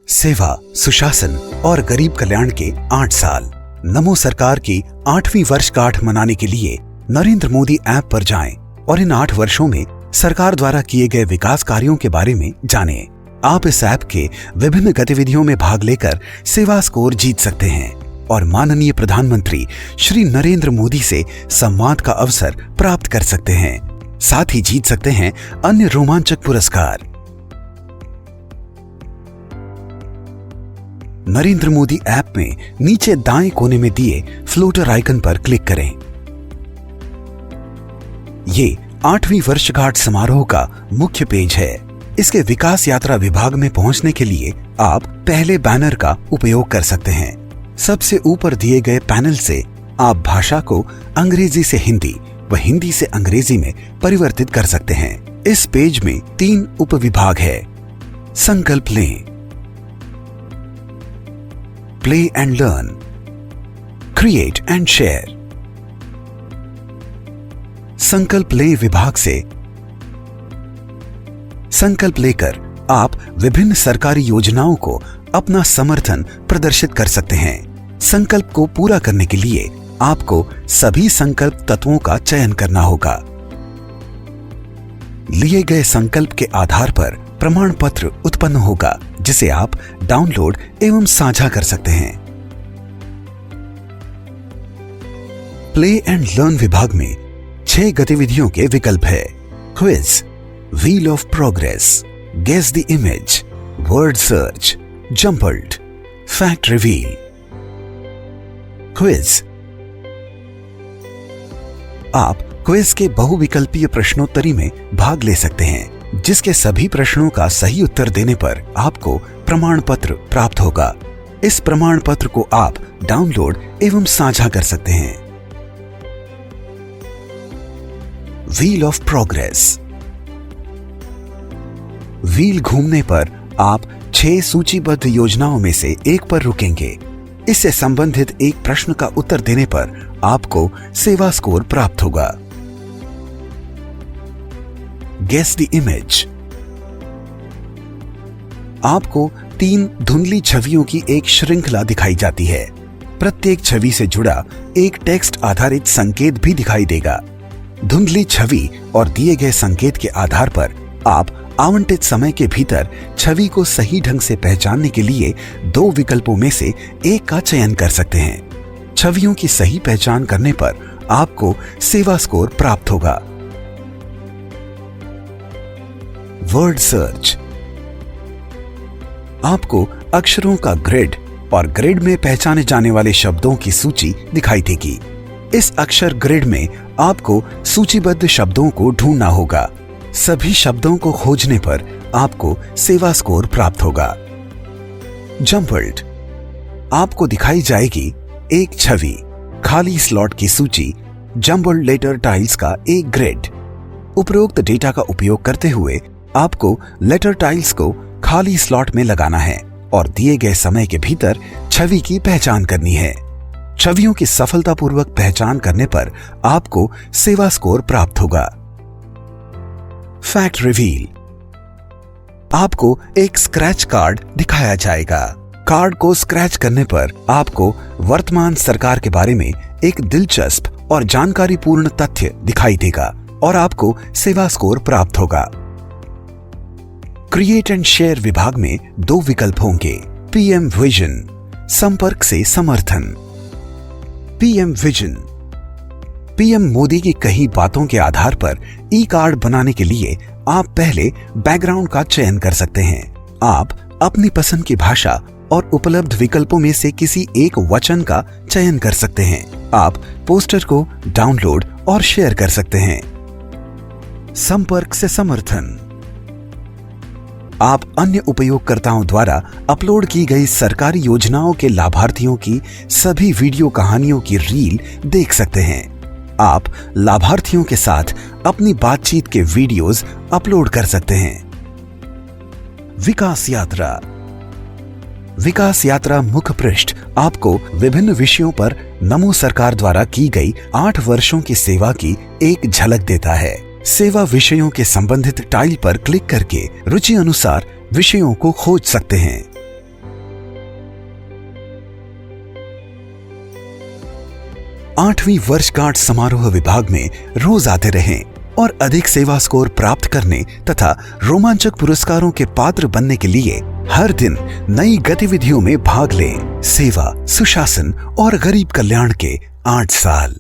सेवा, सुशासन और गरीब कल्याण के 8 साल। नमो सरकार की 8वीं वर्षगांठ मनाने के लिए नरेंद्र मोदी ऐप पर जाएं और इन 8 वर्षों में सरकार द्वारा किए गए विकास कार्यों के बारे में जानें। आप इस ऐप के विभिन्न गतिविधियों में भाग लेकर सेवा स्कोर जीत सकते हैं और माननीय प्रधानमंत्री श्री नरेंद्र मोदी से संवाद का अवसर प्राप्त कर सकते हैं। साथ ही जीत सकते हैं अन्य रोमांचक पुरस्कार। नरेंद्र मोदी ऐप में नीचे दाएं कोने में दिए फ्लोटर आइकन पर क्लिक करें। ये 8वीं वर्षगांठ समारोह का मुख्य पेज है। इसके विकास यात्रा विभाग में पहुंचने के लिए आप पहले बैनर का उपयोग कर सकते हैं। सबसे ऊपर दिए गए पैनल से आप भाषा को अंग्रेजी से हिंदी व हिंदी से अंग्रेजी में परिवर्तित कर सकते हैं। इस पेज में 3 उपविभाग है। संकल्प लें, play and learn, create and share. संकल्प ले विभाग से संकल्प लेकर आप विभिन्न सरकारी योजनाओं को अपना समर्थन प्रदर्शित कर सकते हैं। संकल्प को पूरा करने के लिए आपको सभी संकल्प तत्वों का चयन करना होगा। लिए गए संकल्प के आधार पर प्रमाण पत्र उत्पन्न होगा, जिसे आप डाउनलोड एवं साझा कर सकते हैं। प्ले एंड लर्न विभाग में 6 गतिविधियों के विकल्प है। Quiz, wheel of progress, guess the image, word search, jumbled, fact reveal. Quiz. आप क्विज के बहुविकल्पीय प्रश्नोत्तरी में भाग ले सकते हैं, जिसके सभी प्रश्नों का सही उत्तर देने पर आपको प्रमाण पत्र प्राप्त होगा। इस प्रमाण पत्र को आप डाउनलोड एवं साझा कर सकते हैं। Wheel of progress. व्हील घूमने पर आप 6 सूचीबद्ध योजनाओं में से एक पर रुकेंगे। इससे संबंधित एक प्रश्न का उत्तर देने पर आपको सेवा स्कोर प्राप्त होगा। Guess the image. आपको 3 धुंधली छवियों की एक श्रृंखला दिखाई जाती है। प्रत्येक छवि से जुड़ा एक टेक्स्ट आधारित संकेत भी दिखाई देगा। धुंधली छवि और दिए गए संकेत के आधार पर आप आवंटित समय के भीतर छवि को सही ढंग से पहचानने के लिए 2 विकल्पों में से एक का चयन कर सकते हैं। छवियों की सही पहचान करने पर आपको सेवा स्कोर प्राप्त होगा। Word search. आपको अक्षरों का ग्रिड और ग्रिड में पहचाने जाने वाले शब्दों की सूची दिखाई देगी। इस अक्षर ग्रिड में आपको सूचीबद्ध शब्दों को ढूंढना होगा। सभी शब्दों को खोजने पर आपको सेवा स्कोर प्राप्त होगा। जंपल्ड। आपको दिखाई जाएगी एक छवि, खाली स्लॉट की सूची, जंबल्ड लेटर टाइल्स का एक ग्रिड। उपरोक्त डेटा का उपयोग करते हुए आपको लेटर टाइल्स को खाली स्लॉट में लगाना है और दिए गए समय के भीतर छवि की पहचान करनी है। छवियों की सफलतापूर्वक पहचान करने पर आपको सेवा स्कोर प्राप्त होगा। Fact reveal. आपको एक स्क्रैच कार्ड दिखाया जाएगा। कार्ड को स्क्रैच करने पर आपको वर्तमान सरकार के बारे में एक दिलचस्प और जानकारीपूर्ण तथ्य दिखाई देगा और आपको सेवा स्कोर प्राप्त होगा। क्रिएट एंड शेयर विभाग में 2 विकल्प होंगे। पीएम विजन, संपर्क से समर्थन। PM vision. पीएम मोदी की कही बातों के आधार पर ई कार्ड बनाने के लिए आप पहले बैकग्राउंड का चयन कर सकते हैं। आप अपनी पसंद की भाषा और उपलब्ध विकल्पों में से किसी एक वचन का चयन कर सकते हैं। आप पोस्टर को डाउनलोड और शेयर कर सकते हैं। संपर्क से समर्थन। आप अन्य उपयोगकर्ताओं द्वारा अपलोड की गई सरकारी योजनाओं के लाभार्थियों की सभी वीडियो कहानियों की रील देख सकते हैं। आप लाभार्थियों के साथ अपनी बातचीत के वीडियोस अपलोड कर सकते हैं। विकास यात्रा। विकास यात्रा मुख्य पृष्ठ आपको विभिन्न विषयों पर नमो सरकार द्वारा की गई 8 वर्षों की सेवा की एक झलक देता है। सेवा विषयों के संबंधित टाइल पर क्लिक करके रुचि अनुसार विषयों को खोज सकते हैं। 8वीं वर्षगांठ समारोह विभाग में रोज आते रहें और अधिक सेवा स्कोर प्राप्त करने तथा रोमांचक पुरस्कारों के पात्र बनने के लिए हर दिन नई गतिविधियों में भाग लें। सेवा, सुशासन और गरीब कल्याण के 8 साल।